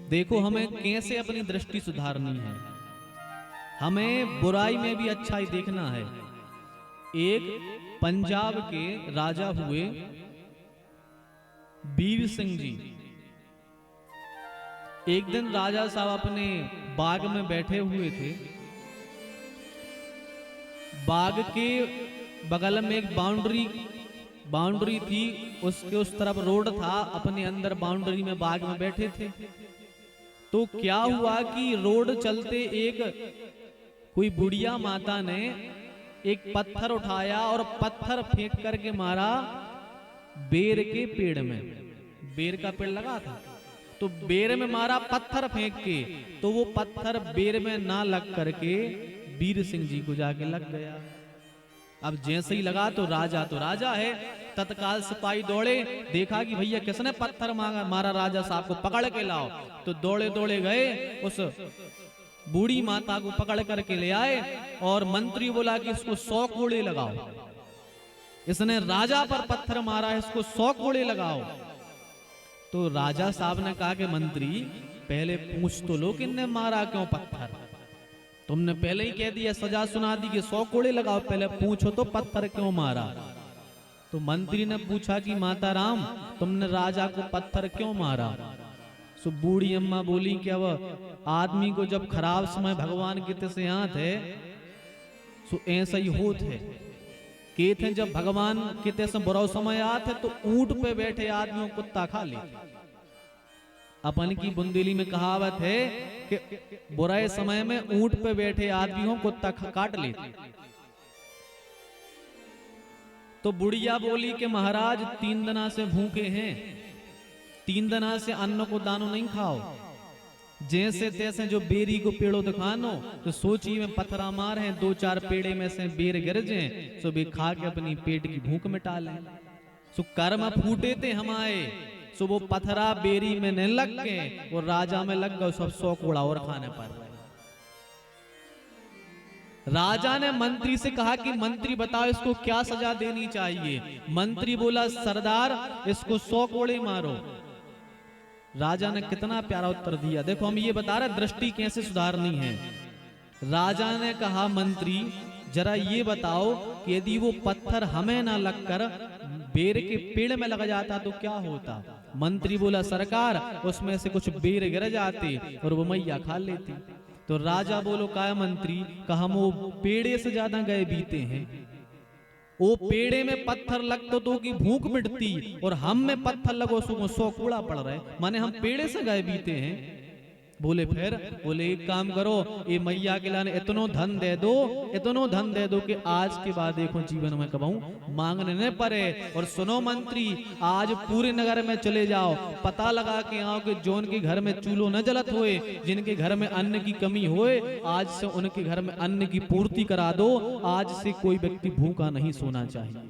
देखो हमें कैसे अपनी दृष्टि सुधारनी है। हमें बुराई में भी अच्छाई देखना है। एक पंजाब के राजा हुए वीर सिंह जी। एक दिन राजा साहब अपने बाग में बैठे हुए थे। बाग के बगल में एक बाउंड्री थी, उसके उस तरफ रोड था, अपने अंदर बाउंड्री में बाग में बैठे थे। तो क्या हुआ कि रोड चलते एक कोई बुढ़िया माता ने एक पत्थर उठाया और पत्थर फेंक करके मारा बेर के पेड़ में। बेर का पेड़ लगा था, तो बेर में मारा पत्थर फेंक के, तो वो पत्थर बेर में ना लग करके वीर सिंह जी को जाके लग गया। अब जैसे ही लगा तो राजा है, तत्काल सिपाही दौड़े, देखा कि भैया किसने पत्थर मारा, राजा साहब को पकड़ के लाओ। तो दौड़े दौड़े गए, उस बूढ़ी माता को पकड़ करके ले आए और मंत्री बोला कि इसको 100 कोड़े लगाओ, इसने राजा पर पत्थर मारा है, इसको 100 कोड़े लगाओ। तो राजा साहब ने कहा कि मंत्री पहले पूछ तो लो किसने मारा, क्यों पत्थर, तुमने पहले ही कह दिया, सजा सुना दी कि 100 कोड़े लगाओ, पहले पूछो तो पत्थर क्यों मारा। तो मंत्री ने पूछा कि माता राम तुमने राजा को पत्थर क्यों मारा। सो बूढ़ी अम्मा बोली कि अब आदमी को जब खराब समय भगवान के से आत है, सो ऐसा ही होत है। कहते हैं जब भगवान के से बुरा समय आत है तो ऊंट पे बैठे आदमियों कुत्ता खा ले। अपन की बुंदेली में कहावत है कि बुराए समय में ऊंट पे बैठे आदमियों को काट लेते। तो बुढ़िया बोली कि महाराज 3 दिना से भूखे हैं, 3 दिना से अन्न को दानो नहीं खाओ, जैसे तैसे जो बेरी को पेड़ों दिखानो, तो सोची में पत्थरा मार है, 2-4 पेड़े में से बेर गिर जाए, सो बे खा के अपनी पेट की भूख मिटा लें। सो कर्म फूटे थे हमारे, सो वो पत्थरा बेरी में नहीं लग के वो राजा में लग गए, सब 100 कोड़ा और खाने पर। राजा ने मंत्री से कहा कि मंत्री बताओ इसको क्या सजा देनी चाहिए। मंत्री बोला सरदार इसको 100 कोड़े मारो। राजा ने कितना प्यारा उत्तर दिया। देखो हम ये बता रहे दृष्टि कैसे सुधारनी है। राजा ने कहा मंत्री जरा ये बताओ कि यदि वो पत्थर हमें ना लगकर बेर के पेड़ में लग जाता तो क्या होता। मंत्री बोला सरकार उसमें से कुछ बेर गिर जाते और वो मैया खा लेती। तो राजा बोलो काय मंत्री, कहा हम वो पेड़े से ज्यादा गए बीते हैं, वो पेड़े में पत्थर लगतो तो की भूख मिटती और हम में पत्थर लगो सो 100 कूड़ा पड़ रहे, माने हम पेड़े से गए बीते हैं। बोले फिर, बोले एक काम करो ये मैया के लाने इतनो धन दे दो, इतनो धन दे दो कि आज के बाद देखो जीवन में कबाऊं मांगने न पड़े। और सुनो मंत्री आज पूरे नगर में चले जाओ, पता लगा के आओ कि जोन के घर में चूल्हो न जलत होए, जिनके घर में अन्न की कमी होए, आज से उनके घर में अन्न की पूर्ति करा दो। आज से कोई व्यक्ति भूखा नहीं सोना चाहिए।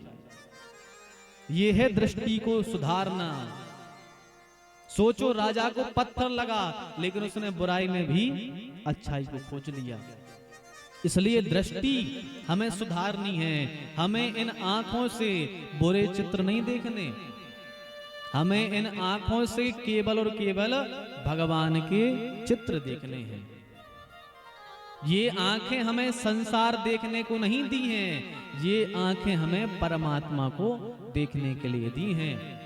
ये है दृष्टि को सुधारना। सोचो राजा को पत्थर लगा लेकिन उसने बुराई में भी अच्छाई को खोज लिया। इसलिए दृष्टि हमें सुधारनी है। हमें इन आंखों से बुरे चित्र नहीं देखने, हमें इन आंखों से केवल और केवल भगवान के चित्र देखने हैं। ये आंखें हमें संसार देखने को नहीं दी हैं, ये आंखें हमें परमात्मा को देखने के लिए दी हैं।